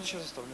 ще заставлю.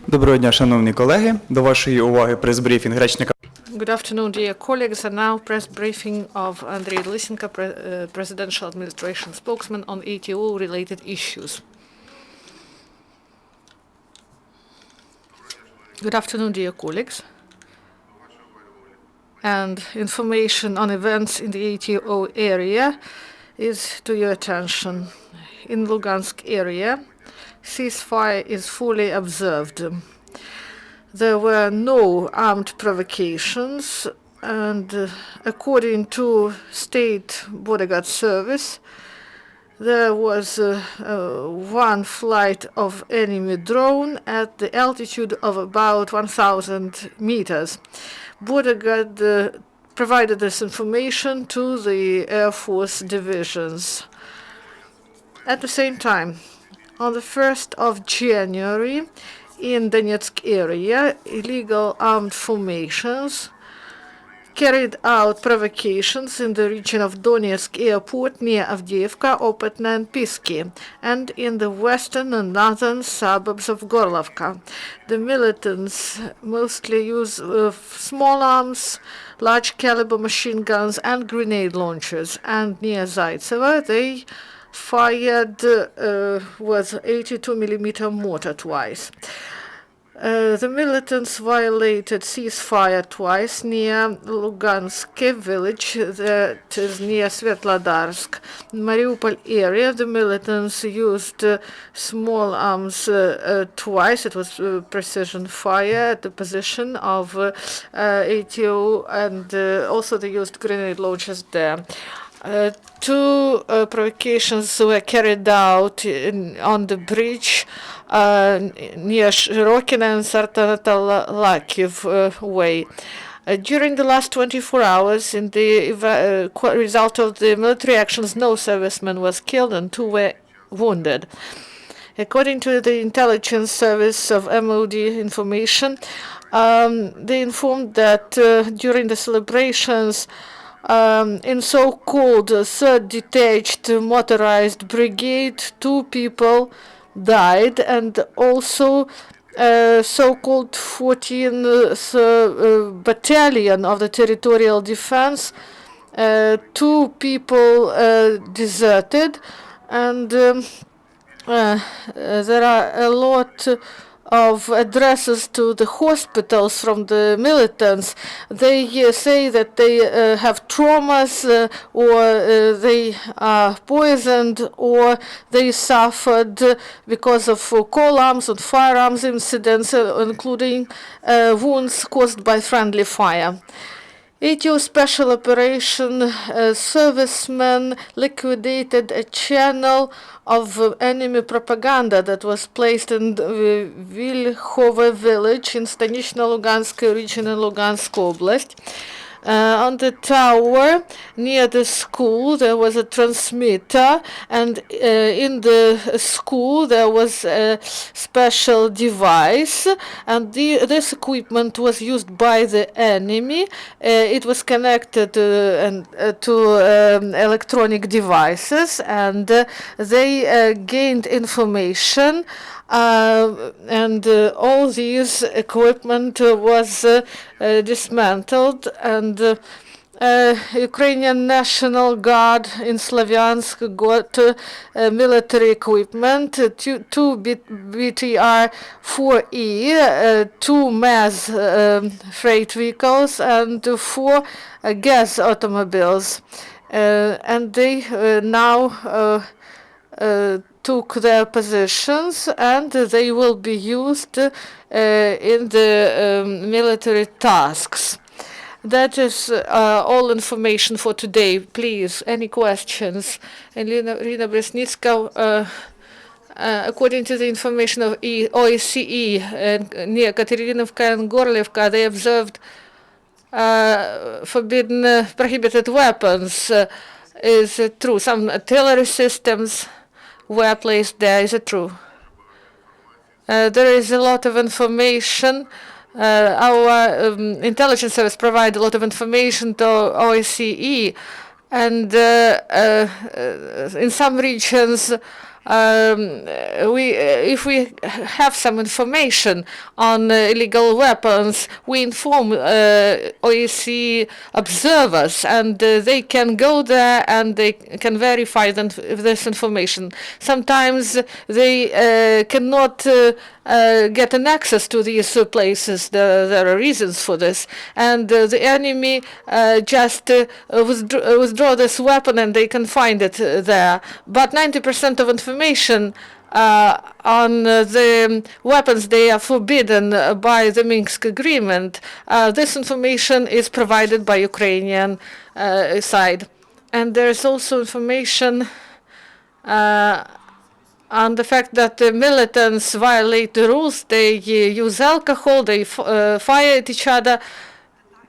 Доброго дня, шановні колеги. До вашої уваги прес-брифінг речника. Good afternoon, dear colleagues, and now press briefing of Andriy Lysenko, Presidential Administration spokesman on ATO-related issues. Good afternoon, dear colleagues. And information on events in the ATO area is to your attention. In Lugansk area, ceasefire is fully observed. There were no armed provocations, and according to State Border Guard Service, there was one flight of enemy drone at the altitude of about 1,000 meters. Border Guard provided this information to the Air Force divisions. At the same time, on the 1st of January, in Donetsk area, illegal armed formations carried out provocations in the region of Donetsk airport near Avdiivka, Opetna, and Pisky, and in the western and northern suburbs of Gorlovka. The militants mostly use small arms, large caliber machine guns, and grenade launchers. And near Zaitsevo, they fired with 82mm mortar twice. The militants violated ceasefire twice near Lugansk village, that is near Svetlodarsk. In Mariupol area, the militants used small arms twice. It was precision fire at the position of ATO, and also they used grenade launchers there. Two provocations were carried out on the bridge near Shirokina and Sartanatal-Lakiv way. During the last 24 hours, in the result of the military actions, no serviceman was killed and 2 were wounded. According to the intelligence service of MOD information, they informed that during the celebrations in so-called 3rd Detached Motorized Brigade, 2 people died, and also so-called 14th Battalion of the Territorial Defense, 2 people deserted, and there are a lot of addresses to the hospitals from the militants. They say that they have traumas, or they are poisoned, or they suffered because of arms and firearms incidents, including wounds caused by friendly fire. ATO Special Operation servicemen liquidated a channel of enemy propaganda that was placed in Vilhove village in Stanichno-Lugansk region in Lugansk Oblast. On the tower near the school there was a transmitter, and in the school there was a special device, and this equipment was used by the enemy. It was connected to electronic devices, and they gained information, and all these equipment was dismantled, and Ukrainian National Guard in Slavyansk got military equipment, two BTR-4E, two MAZ freight vehicles, and four gas automobiles. And they now took their positions, and they will be used in the military tasks. That is all information for today. Please, any questions? And Rina Bresnitska, according to the information of OSCE near Katerinovka and Gorlevka, they observed prohibited weapons. Is it true? Some artillery systems were placed there. Is it true? There is a lot of information. Our intelligence service provide a lot of information to OSCE, and in some regions, if we have some information on illegal weapons, we inform OSCE observers, and they can go there and they can verify this information. Sometimes they cannot get an access to these places. There are reasons for this, and the enemy just withdraw this weapon and they can find it there. But 90% of information on the weapons, they are forbidden by the Minsk agreement. This information is provided by Ukrainian side. And there is also information on the fact that the militants violate the rules. They use alcohol, they fire at each other.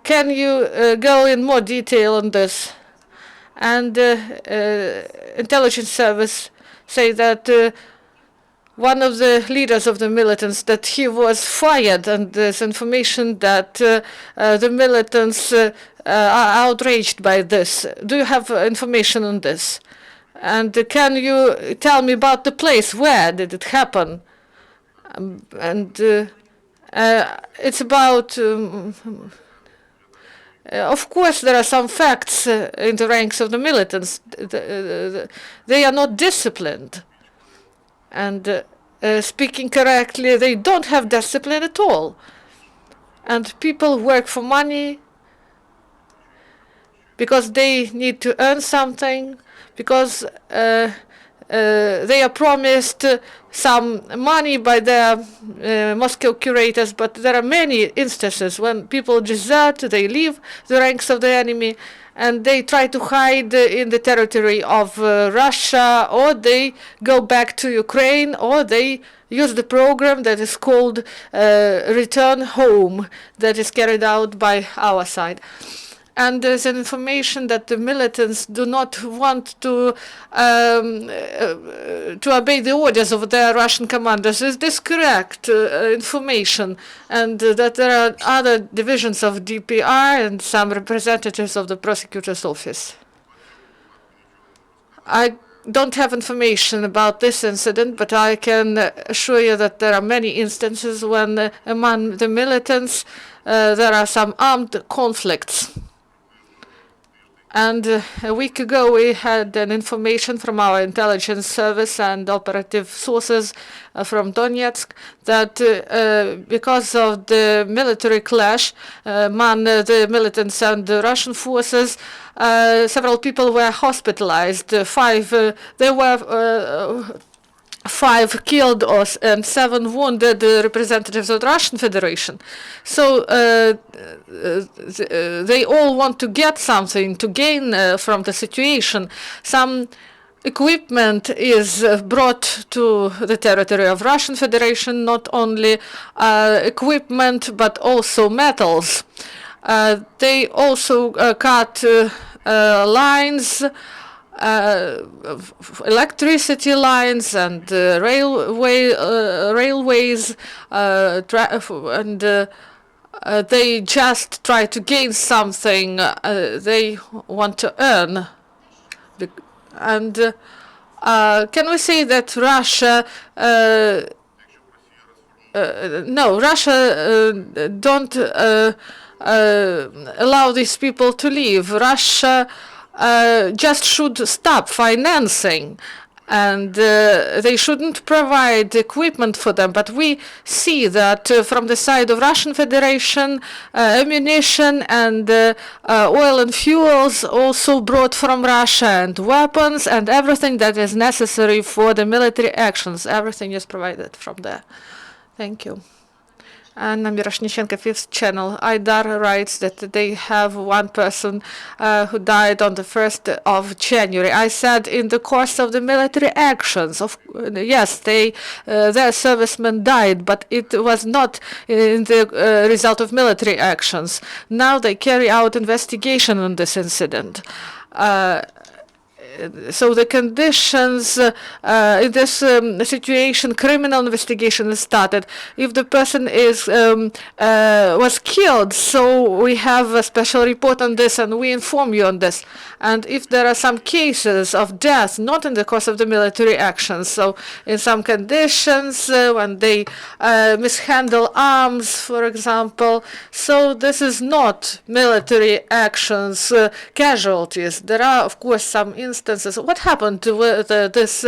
Can you go in more detail on this? And intelligence service say that one of the leaders of the militants, that he was fired, and there's information that the militants are outraged by this. Do you have information on this? And can you tell me about the place? Where did it happen? It's about... of course, there are some facts in the ranks of the militants. They are not disciplined. And speaking correctly, they don't have discipline at all. And people work for money because they need to earn something, because they are promised some money by their Moscow curators, but there are many instances when people desert, they leave the ranks of the enemy, and they try to hide in the territory of Russia, or they go back to Ukraine, or they use the program that is called Return Home, that is carried out by our side. And there's an information that the militants do not want to obey the orders of their Russian commanders. Is this correct information? And that there are other divisions of DPR and some representatives of the prosecutor's office? I don't have information about this incident, but I can assure you that there are many instances when among the militants there are some armed conflicts. And a week ago, we had an information from our intelligence service and operative sources from Donetsk that because of the military clash among the militants and the Russian forces, several people were hospitalized. There were 5 killed and 7 wounded representatives of the Russian Federation. So they all want to get something to gain from the situation. Some equipment is brought to the territory of Russian Federation, not only equipment but also metals. They also cut lines, electricity lines and railways, and they just try to gain something they want to earn. And can we say that Russia no, Russia don't allow these people to leave. Russia just should stop financing, and they shouldn't provide equipment for them. But we see that from the side of Russian Federation, ammunition and oil and fuels also brought from Russia, and weapons and everything that is necessary for the military actions. Everything is provided from there. Thank you. Anna Miroshnichenko, Fifth Channel. Aidar writes that they have one person who died on the 1st of January. I said in the course of the military actions. Yes, their servicemen died, but it was not in the result of military actions. Now they carry out investigation on this incident. So the conditions in this situation, criminal investigation is started. If the person was killed, so we have a special report on this, and we inform you on this. And if there are some cases of death, not in the course of the military actions, so in some conditions when they mishandle arms, for example, so this is not military actions casualties. There are, of course, some instances. What happened with this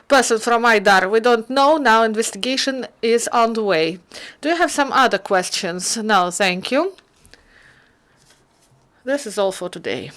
person from Aidar? We don't know. Now investigation is on the way. Do you have some other questions? No, thank you. This is all for today.